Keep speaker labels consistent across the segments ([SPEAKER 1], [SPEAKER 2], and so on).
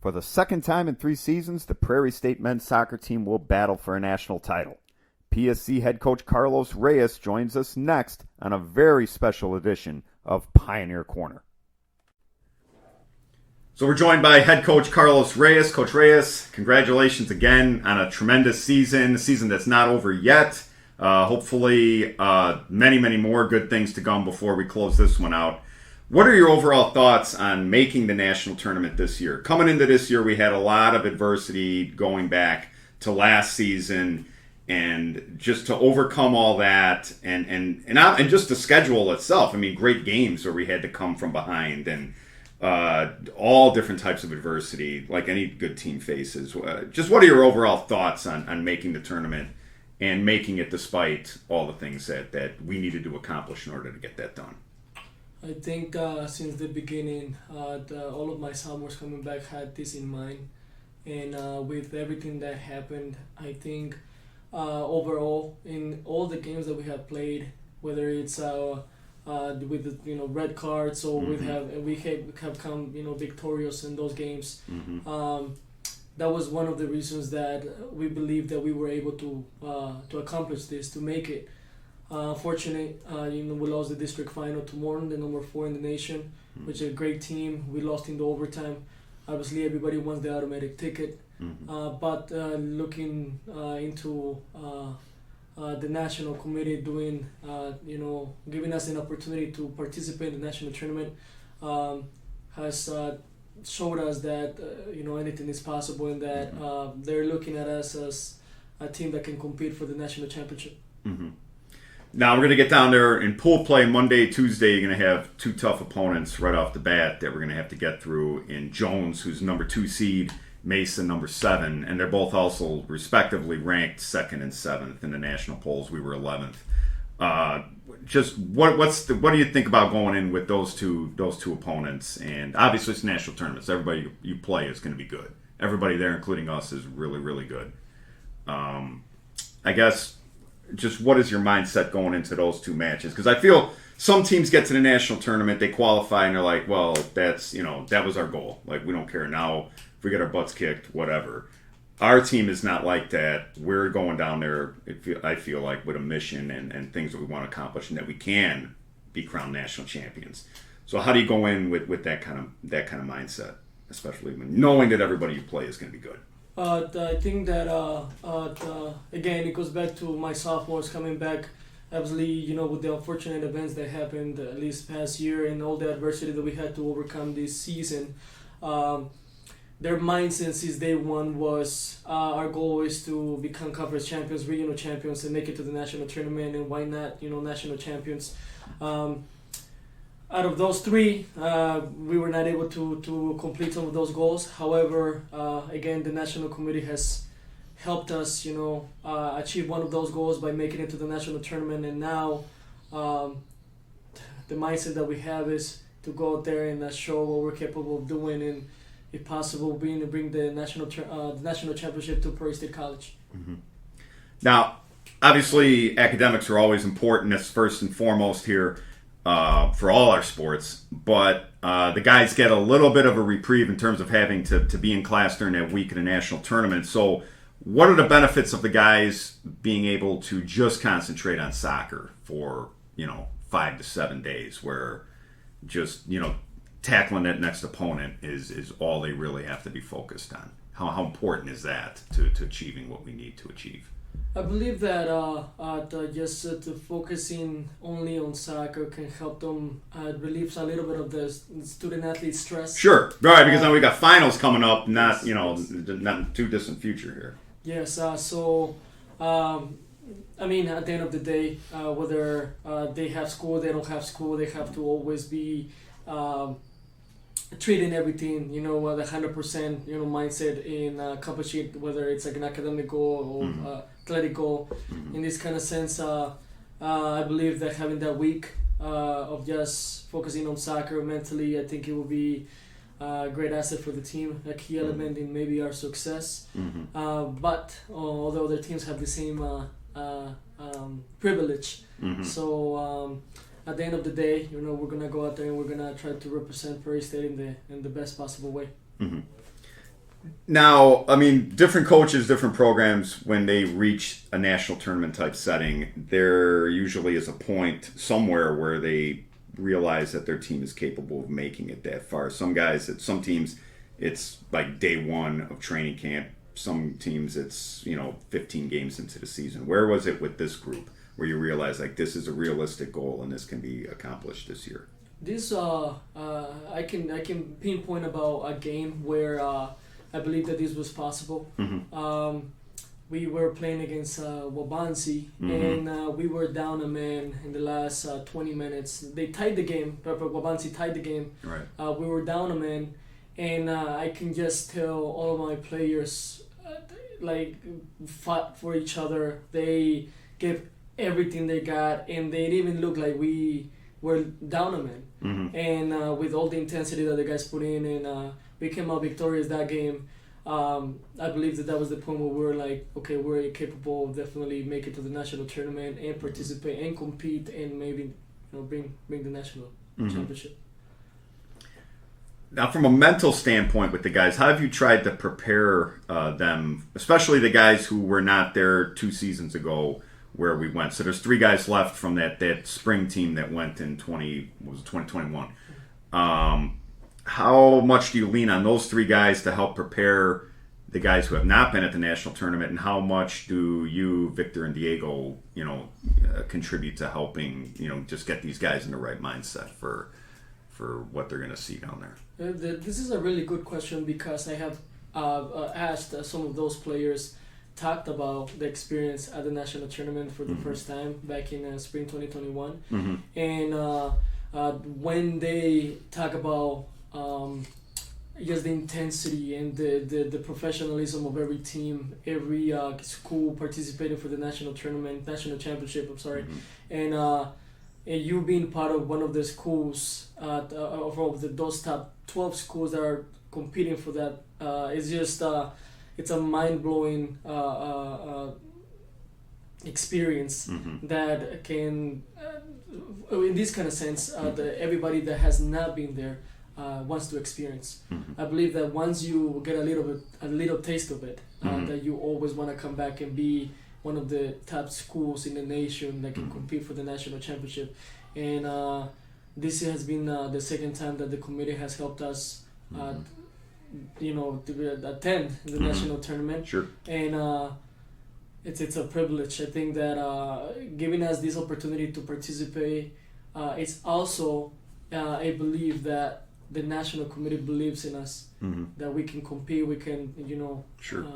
[SPEAKER 1] For the second time in 3 seasons, the Prairie State men's soccer team will battle for a national title. PSC head coach Carlos Reyes joins us next on a very special edition of Pioneer Corner. So we're joined by head coach Carlos Reyes. Coach Reyes, congratulations again on a tremendous season, a season that's not over yet. Hopefully many, many more good things to come before we close this one out. What are your overall thoughts on making the national tournament this year? Coming into this year, we had a lot of adversity going back to last season, and just to overcome all that, and just the schedule itself. I mean, great games where we had to come from behind, and all different types of adversity, like any good team faces. Just what are your overall thoughts on making the tournament and making it despite all the things that we needed to accomplish in order to get that done?
[SPEAKER 2] I think since the beginning, all of my sophomores coming back had this in mind. And with everything that happened, I think overall, in all the games that we have played, whether it's with the red cards or we have come victorious in those games, that was one of the reasons that we believed that we were able to accomplish this, to make it. Unfortunately, we lost the district final to Morton, the number 4 in the nation, which is a great team. We lost in the overtime. Obviously, everybody wants the automatic ticket. But looking into the national committee doing, giving us an opportunity to participate in the national tournament has showed us that, anything is possible, and that they're looking at us as a team that can compete for the national championship.
[SPEAKER 1] Now we're going to get down there in pool play Monday, Tuesday. You're going to have 2 tough opponents right off the bat that we're going to have to get through in Jones, who's number 2 seed, Mason, number 7, and they're both also respectively ranked 2nd and 7th in the national polls. We were 11th. Just what do you think about going in with those two opponents? And obviously it's national tournaments. Everybody you play is going to be good. Everybody there, including us, is really, really good. I guess, just what is your mindset going into those 2 matches? Because I feel some teams get to the national tournament, they qualify, and they're like, well, that's, that was our goal. Like, we don't care now if we get our butts kicked, whatever. Our team is not like that. We're going down there, I feel like, with a mission and things that we want to accomplish, and that we can be crowned national champions. So how do you go in with that kind of mindset, especially when knowing that everybody you play is going to be good?
[SPEAKER 2] I think that, again, it goes back to my sophomores coming back. Obviously, with the unfortunate events that happened at least past year and all the adversity that we had to overcome this season, their mindset since day one was our goal is to become conference champions, regional champions, and make it to the national tournament, and why not, national champions. Out of those 3, we were not able to complete some of those goals. However, again, the national committee has helped us, achieve one of those goals by making it to the national tournament. And now, the mindset that we have is to go out there and show what we're capable of doing, and if possible, bring the national championship to Prairie State College.
[SPEAKER 1] Now, obviously, academics are always important. That's first and foremost here. For all our sports, but the guys get a little bit of a reprieve in terms of having to be in class during that week of the national tournament. So what are the benefits of the guys being able to just concentrate on soccer for, 5 to 7 days, where just, tackling that next opponent is all they really have to be focused on? How important is that to achieving what we need to achieve?
[SPEAKER 2] I believe that just focusing only on soccer can help them relieve a little bit of the student-athlete stress.
[SPEAKER 1] Sure, right, because now we got finals coming up, not in too distant future here.
[SPEAKER 2] Yes, so at the end of the day, whether they have school, they don't have school, they have to always be treating everything, with 100%, mindset in accomplishing, whether it's like an academic goal or athletic goal. In this kind of sense, I believe that having that week of just focusing on soccer mentally, I think it will be a great asset for the team, a key element in maybe our success. But although other teams have the same privilege, so at the end of the day, we're gonna go out there and we're gonna try to represent Prairie State in the best possible way.
[SPEAKER 1] Mm-hmm. Now, I mean, different coaches, different programs, when they reach a national tournament type setting, there usually is a point somewhere where they realize that their team is capable of making it that far. Some teams, it's like day one of training camp. Some teams, it's 15 games into the season. Where was it with this group where you realize like this is a realistic goal and this can be accomplished this year?
[SPEAKER 2] This I can pinpoint about a game where I believe that this was possible.
[SPEAKER 1] Mm-hmm.
[SPEAKER 2] We were playing against Wabansi,
[SPEAKER 1] mm-hmm.
[SPEAKER 2] and we were down a man in the last 20 minutes. They tied the game. Wabansi tied the game.
[SPEAKER 1] Right.
[SPEAKER 2] We were down a man, and I can just tell all of my players fought for each other. They gave everything they got, and they didn't even look like we were down a man.
[SPEAKER 1] Mm-hmm.
[SPEAKER 2] And with all the intensity that the guys put in, and we came out victorious that game. I believe that was the point where we were like, okay, we're capable of definitely make it to the national tournament and participate and compete and maybe bring the national championship.
[SPEAKER 1] Now, from a mental standpoint with the guys, how have you tried to prepare them, especially the guys who were not there 2 seasons ago where we went? So there's 3 guys left from that spring team that went in 2021. How much do you lean on those 3 guys to help prepare the guys who have not been at the national tournament, and how much do you, Victor, and Diego, contribute to helping, just get these guys in the right mindset for what they're going to see down there?
[SPEAKER 2] This is a really good question because I have asked some of those players, talked about the experience at the national tournament for the first time back in spring 2021, and when they talk about just the intensity and the professionalism of every team, every school participating for the national championship. And you being part of one of the schools of those top 12 schools that are competing for that, it's just it's a mind-blowing experience that can, in this kind of sense, everybody that has not been there wants to experience. I believe that once you get a little taste of it, that you always want to come back and be one of the top schools in the nation that can compete for the national championship. And this has been the second time that the committee has helped us, to attend the national tournament.
[SPEAKER 1] Sure.
[SPEAKER 2] And it's a privilege. I think that giving us this opportunity to participate, it's also I believe that the national committee believes in us, that we can compete, we can,
[SPEAKER 1] sure.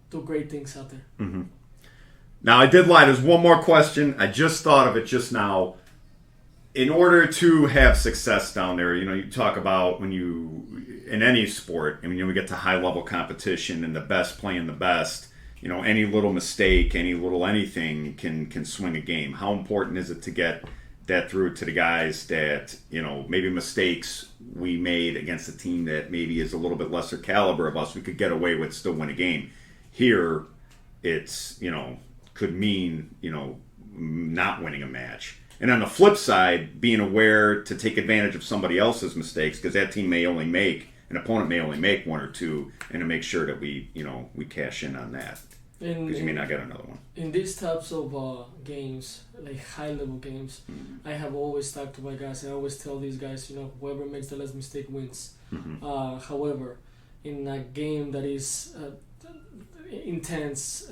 [SPEAKER 2] Do great things out there.
[SPEAKER 1] Mm-hmm. Now, I did lie. There's one more question. I just thought of it just now. In order to have success down there, you talk about when in any sport, we get to high-level competition and the best playing the best, any little mistake, any little anything can swing a game. How important is it to get that through to the guys that, maybe mistakes we made against a team that maybe is a little bit lesser caliber of us, we could get away with, still win a game. Here, it's, could mean, not winning a match. And on the flip side, being aware to take advantage of somebody else's mistakes, because that team an opponent may only make 1 or 2, and to make sure that we cash in on that. Because you may not get another one. In
[SPEAKER 2] these types of games, like high-level games, I have always talked to my guys, and I always tell these guys, whoever makes the less mistake wins. However, in a game that is intense,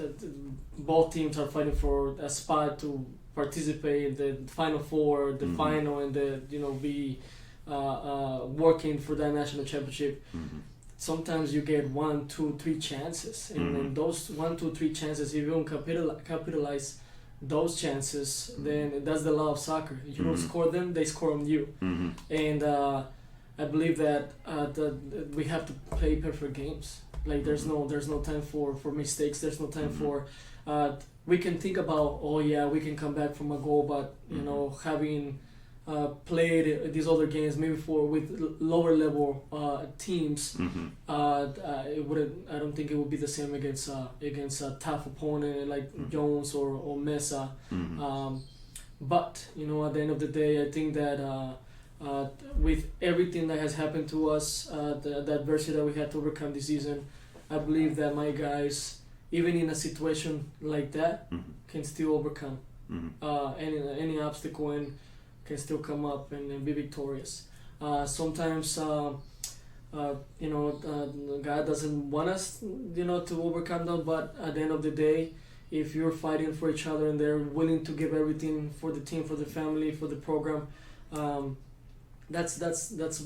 [SPEAKER 2] both teams are fighting for a spot to participate in the Final Four, the final, and be working for that national championship. Sometimes you get 1, 2, 3 chances, and those 1, 2, 3 chances, if you don't capitalize those chances, then that's the law of soccer. You don't score them, they score on you. And I believe that we have to play perfect games. Like there's no time for mistakes. There's no time for we can think about, we can come back from a goal, but having played these other games maybe with lower level teams, it wouldn't. I don't think it would be the same against a tough opponent like Jones or Mesa. But at the end of the day, I think that with everything that has happened to us, the adversity that we had to overcome this season, I believe that my guys, even in a situation like that, can still overcome any obstacle and can still come up and be victorious. Sometimes, God doesn't want us, to overcome them. But at the end of the day, if you're fighting for each other and they're willing to give everything for the team, for the family, for the program, that's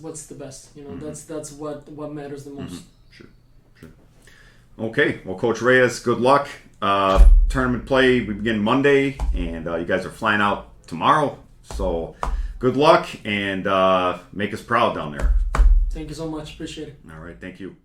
[SPEAKER 2] what's the best. That's what matters the most.
[SPEAKER 1] Sure. Okay, well, Coach Reyes, good luck. Tournament play, we begin Monday, and you guys are flying out tomorrow. So good luck, and make us proud down there.
[SPEAKER 2] Thank you so much. Appreciate it.
[SPEAKER 1] All right, thank you.